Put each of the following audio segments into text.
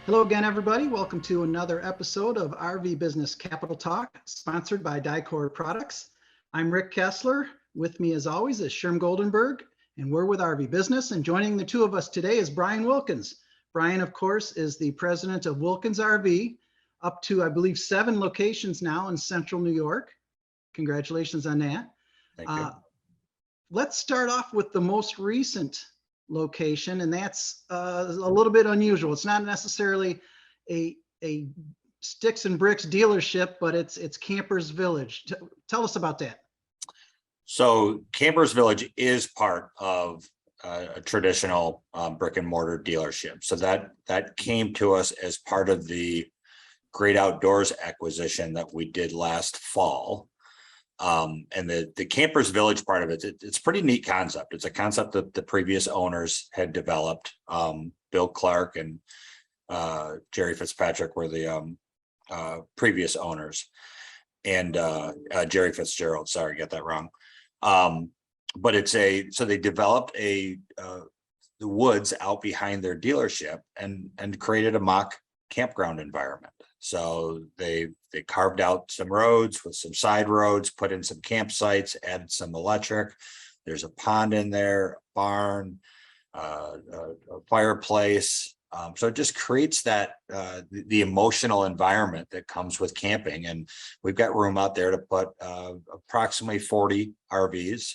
Hello again, everybody. Welcome to another episode of RV Business Capitol Talk, sponsored by Dicor Products. I'm Rick Kessler. With me, as always, is Sherm Goldenberg, and we're with RV Business. And joining the two of us today is Brian Wilkins. Brian, of course, is the president of Wilkins RV, up to, I believe, 7 locations now in Central New York. Congratulations on that. Thank you. Let's start off with the most recent location, and that's a little bit unusual. It's not necessarily a sticks and bricks dealership, but it's Campers Village. Tell us about that. So Campers Village is part of a traditional brick and mortar dealership. So that came to us as part of the Great Outdoors acquisition that we did last fall. And the Campers Village part of it, it's a pretty neat concept. It's a concept that the previous owners had developed. Bill Clark and Jerry Fitzpatrick were the previous owners, and Jerry Fitzgerald, sorry, got that wrong. But so they developed the woods out behind their dealership and created a mock campground environment. So they carved out some roads with some side roads, put in some campsites, added some electric. There's a pond in there, a barn, a fireplace. So it just creates that the emotional environment that comes with camping. And we've got room out there to put approximately 40 RVs.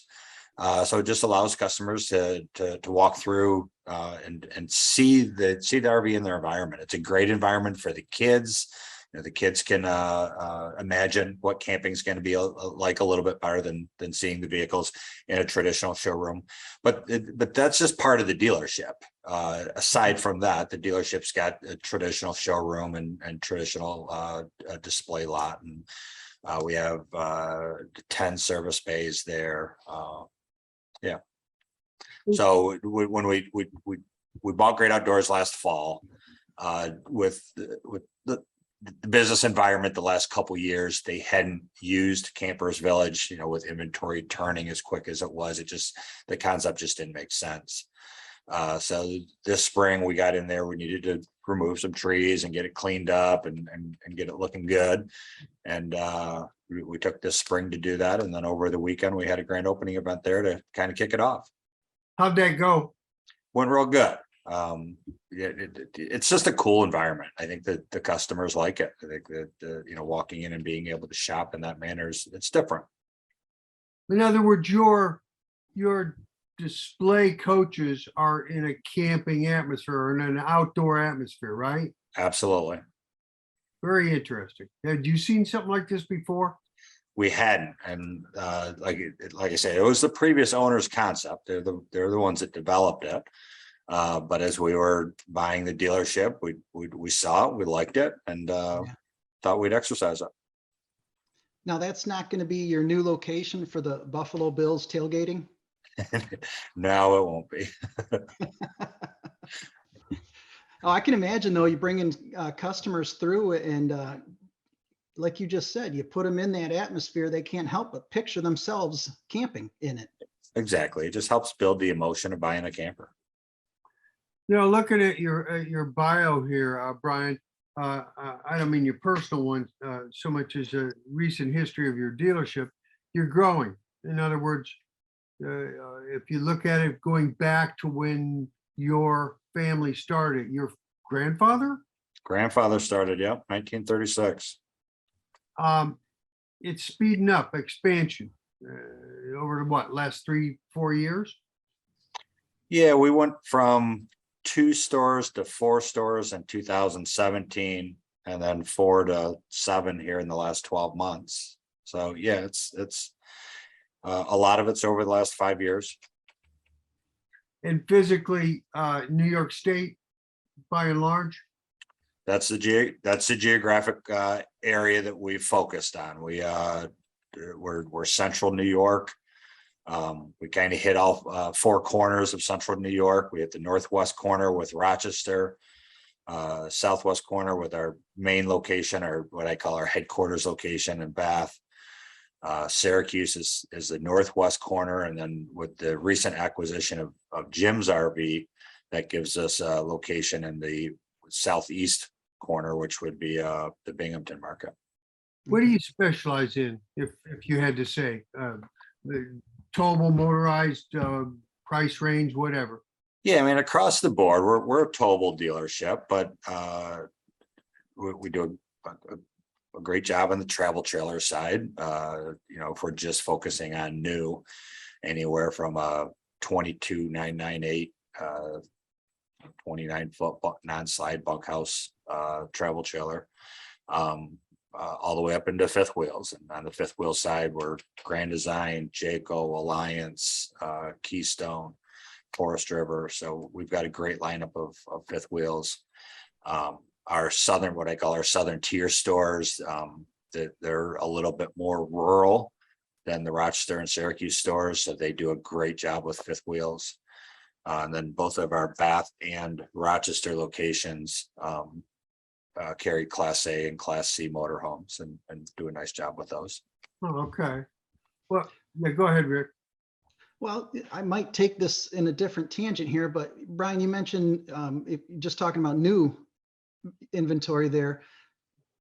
So it just allows customers to walk through and see the RV in their environment. It's a great environment for the kids. You know, the kids can imagine what camping is going to be like a little bit better than seeing the vehicles in a traditional showroom. But that's just part of the dealership. Aside from that, the dealership's got a traditional showroom and traditional display lot, and we have 10 service bays there. Yeah. So when we bought Great Outdoors last fall, with the business environment the last couple of years, they hadn't used Campers Village, with inventory turning as quick as it was. The concept just didn't make sense. So this spring we got in there, we needed to remove some trees and get it cleaned up and get it looking good. And we took this spring to do that. And then over the weekend, we had a grand opening event there to kind of kick it off. How'd that go? Went real good. It's just a cool environment. I think that the customers like it. I think that walking in and being able to shop in that manner it's different. In other words, your display coaches are in a camping atmosphere or in an outdoor atmosphere, right? Absolutely. Very interesting. Had you seen something like this before? We hadn't, and like I said, it was the previous owner's concept. They're the ones that developed it. But as we were buying the dealership, we saw it, we liked it, and thought we'd exercise it. Now, that's not going to be your new location for the Buffalo Bills tailgating? No, it won't be. Oh, I can imagine, though, you bring in customers through and like you just said, you put them in that atmosphere, they can't help but picture themselves camping in it. Exactly. It just helps build the emotion of buying a camper. Looking at your bio here, Brian, I don't mean your personal one so much as a recent history of your dealership. You're growing. In other words, if you look at it going back to when your family started, your grandfather Started, 1936. It's speeding up expansion over the last 3-4 years. Yeah, we went from 2 stores to 4 stores in 2017, and then 4 to 7 here in the last 12 months. So yeah, it's a lot of it's over the last 5 years. And physically, New York State, by and large. That's the geographic area that we focused on. We're central New York. We kind of hit all 4 corners of central New York. We hit the northwest corner with Rochester, southwest corner with our main location, or what I call our headquarters location in Bath. Syracuse is the northwest corner, and then with the recent acquisition of Jim's RV, that gives us a location in the southeast corner, which would be the Binghamton market. What do you specialize in, if you had to say? The towable, motorized, price range, whatever. Yeah, I mean, across the board, we're a towable dealership, but we do a great job on the travel trailer side. If we're just focusing on new, anywhere from a 22,998 29-foot non-slide bunkhouse travel trailer, all the way up into fifth wheels. And on the fifth wheel side, we're Grand Design, Jayco, Alliance, Keystone, Forest River. So we've got a great lineup of fifth wheels. Our southern, what I call our southern tier stores, they're a little bit more rural than the Rochester and Syracuse stores, so they do a great job with fifth wheels. And then both of our Bath and Rochester locations carry Class A and Class C motorhomes and do a nice job with those. Oh, okay. Well, yeah, go ahead, Rick. Well, I might take this in a different tangent here, but Brian, you mentioned just talking about new inventory there.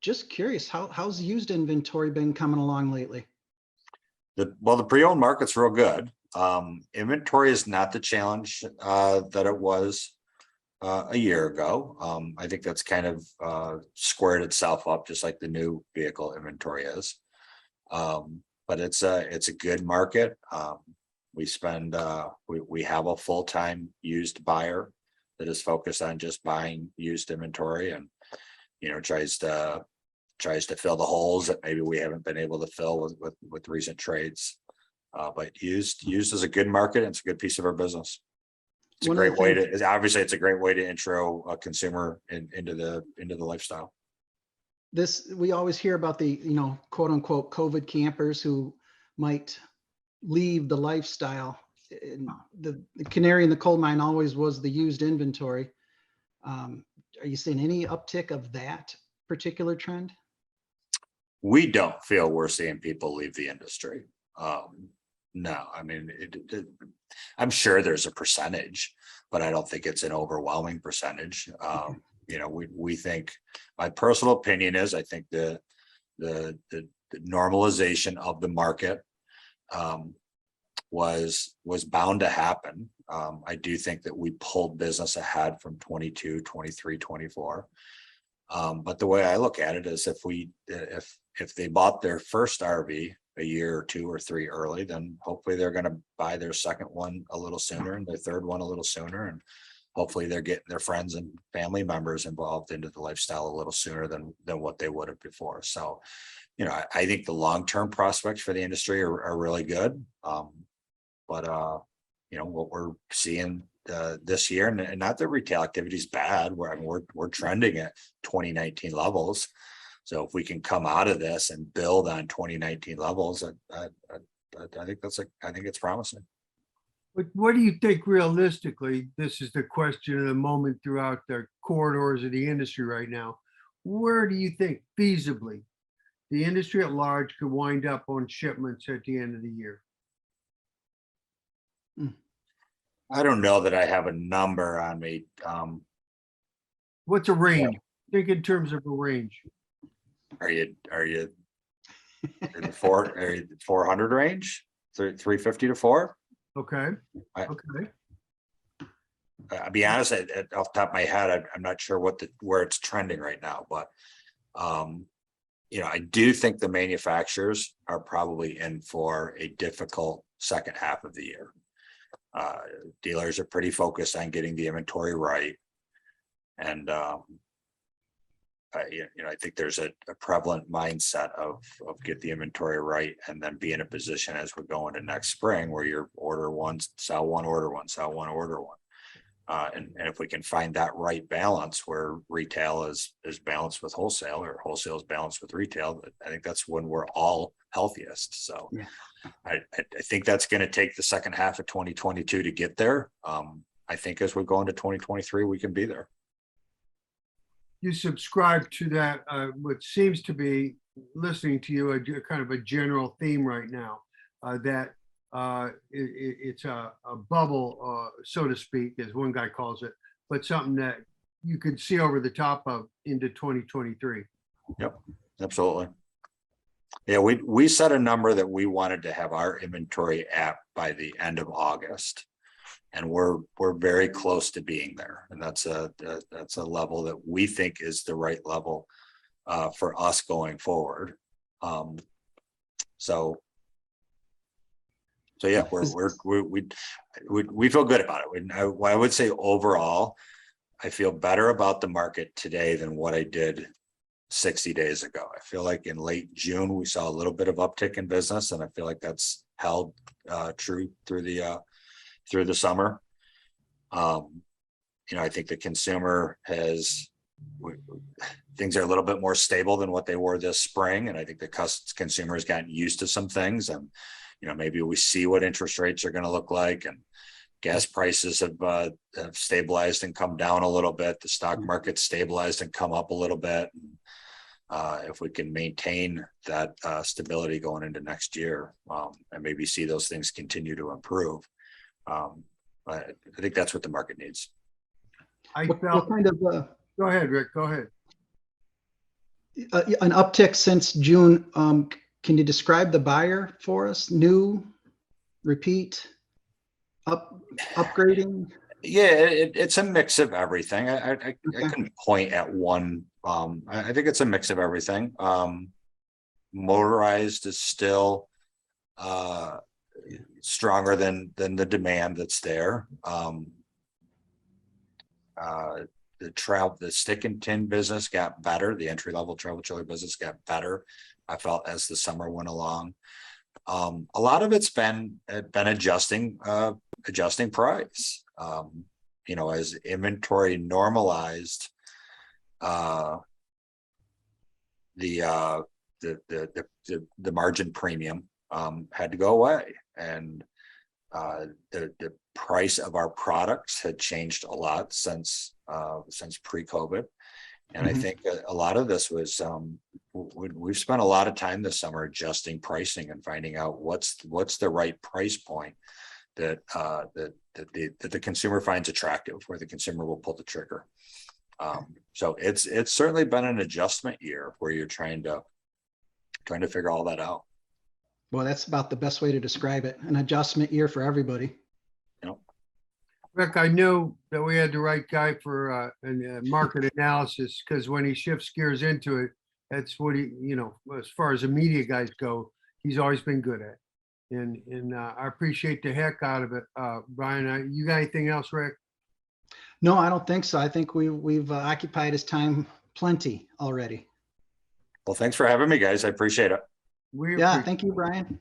Just curious, how's used inventory been coming along lately? The pre-owned market's real good. Inventory is not the challenge that it was a year ago. I think that's kind of squared itself up, just like the new vehicle inventory is. But it's a good market. We have a full-time used buyer that is focused on just buying used inventory, and tries to fill the holes that maybe we haven't been able to fill with recent trades. But used is a good market, and it's a good piece of our business. It's a great way to, obviously it's a great way to intro a consumer into the lifestyle. We always hear about the, quote unquote, COVID campers who might leave the lifestyle. And the canary in the coal mine always was the used inventory. Are you seeing any uptick of that particular trend? We don't feel we're seeing people leave the industry. No, I mean, I'm sure there's a percentage, but I don't think it's an overwhelming percentage. We think, my personal opinion is, I think the normalization of the market was bound to happen. I do think that we pulled business ahead from 22, 23, 24. But the way I look at it is, if they bought their first RV a year or two or three early, then hopefully they're going to buy their second one a little sooner and their third one a little sooner. And hopefully they're getting their friends and family members involved into the lifestyle a little sooner than what they would have before. So, I think the long-term prospects for the industry are really good. But what we're seeing this year, and not that retail activity is bad, we're trending at 2019 levels. So if we can come out of this and build on 2019 levels, I think it's promising. But what do you think realistically? This is the question of the moment throughout the corridors of the industry right now. Where do you think feasibly the industry at large could wind up on shipments at the end of the year? I don't know that I have a number on me. What's a range? Think in terms of a range. Are you in the 400 range? 350 to 4? Okay. Okay. I'll be honest, off the top of my head, I'm not sure where it's trending right now, but I do think the manufacturers are probably in for a difficult second half of the year. Dealers are pretty focused on getting the inventory right, and I think there's a prevalent mindset of get the inventory right and then be in a position as we go into next spring where you're order one, sell one, order one, sell one, order one. And if we can find that right balance where retail is balanced with wholesale, or wholesale is balanced with retail, I think that's when we're all healthiest. So yeah. I think that's going to take the second half of 2022 to get there. I think as we go into 2023, we can be there. You subscribe to that, what seems to be listening to you, kind of a general theme right now, that it's a bubble, so to speak, as one guy calls it, but something that you could see over the top of into 2023. Yep, absolutely. Yeah, we set a number that we wanted to have our inventory at by the end of August. And we're very close to being there. And that's a level that we think is the right level for us going forward. So yeah, we feel good about it. I would say overall, I feel better about the market today than what I did 60 days ago. I feel like in late June, we saw a little bit of uptick in business, and I feel like that's held true through the summer. I think the consumer things are a little bit more stable than what they were this spring. And I think the consumer has gotten used to some things, and, maybe we see what interest rates are going to look like, and gas prices have stabilized and come down a little bit. The stock market stabilized and come up a little bit. If we can maintain that stability going into next year, and maybe see those things continue to improve, I think that's what the market needs. What kind of Go ahead, Rick. Go ahead. an uptick since June? Can you describe the buyer for us? New, repeat, upgrading? Yeah, it's a mix of everything. I couldn't point at one. I think it's a mix of everything. Motorized is still stronger than the demand that's there. The stick and tin business got better. The entry level travel trailer business got better, I felt, as the summer went along. A lot of it's been adjusting price. As inventory normalized, the margin premium had to go away, and the price of our products had changed a lot since pre-COVID. And I think a lot of this was we've spent a lot of time this summer adjusting pricing and finding out what's the right price point that the consumer finds attractive, where the consumer will pull the trigger. So it's certainly been an adjustment year where you're trying to figure all that out. Well, that's about the best way to describe it. An adjustment year for everybody. Rick, I knew that we had the right guy for market analysis, because when he shifts gears into it, that's what he, as far as the media guys go, he's always been good at. And I appreciate the heck out of it. Brian, you got anything else, Rick? No, I don't think so. I think we've occupied his time plenty already. Well, thanks for having me, guys. I appreciate it. Yeah, thank you, Brian.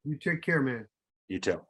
You take care, man. You too.